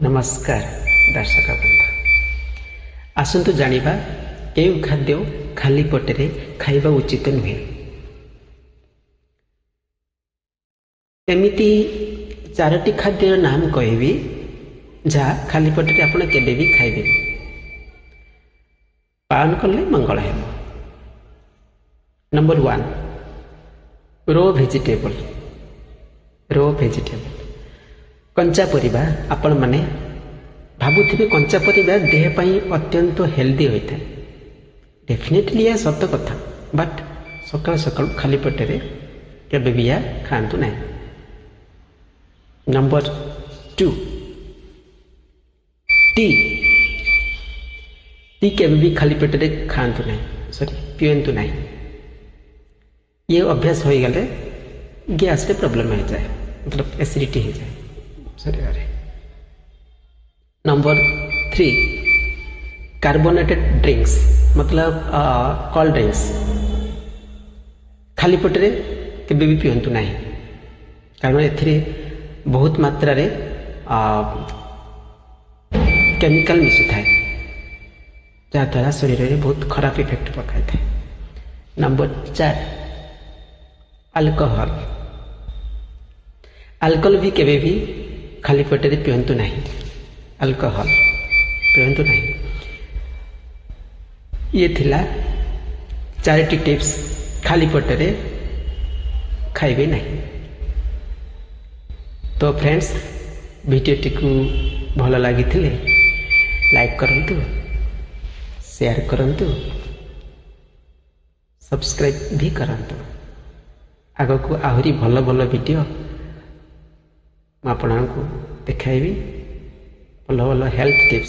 नमस्कार दर्शक बंधु आसतु जानिबा केउ खाद्य खाली पटेरे खाइबा उचित नुहे। एमिति चारोटी खाद्यर नाम कहबी जहाँ खाली पटेरे आपण केबे भी खाइबे पालन कले मंगल है। नंबर 1 रो वेजिटेबल। कंचा परिबा आपण माने भाबुथिबे कंचा परिबा देह पई अत्यंत हेल्दी होता है। डेफिनेटली यह सत्य कथा, बट सकाल सकाल खाली पेटे केबे भी या खातु ना। नंबर 2 टी केबे भी खाली पेटे खातु ना, सॉरी पियंतु ना। ये अभ्यास हो गले गैस रे प्रॉब्लम हो जाए, मतलब एसिडिटी हो जाए शरीर। नंबर 3 कार्बोनेटेड ड्रिंक्स, मतलब कोल्ड ड्रिंक्स खाली पेटे केबे भी पियंतु ना, कारण एथिरे बहुत मात्रा रे केमिकल मिसी थाए जहाँद्वारा शरीर में बहुत खराब इफेक्ट पकाई था। Number 4 alcohol. अल्कोहल भी केबे भी खाली पेटे पियंतु ना, अल्कोहल पियंतु ना। ये थिला 4टी टिप्स खाली पेटे खाइबे नहीं। तो फ्रेंड्स वीडियोटी को भल लगी लाइक करंतु, शेयर करंतु, सब्सक्राइब भी करंतु। आगो को आहरी भल भल वीडियो आपको देखाइबी, भल भल हेल्थ टिप्स।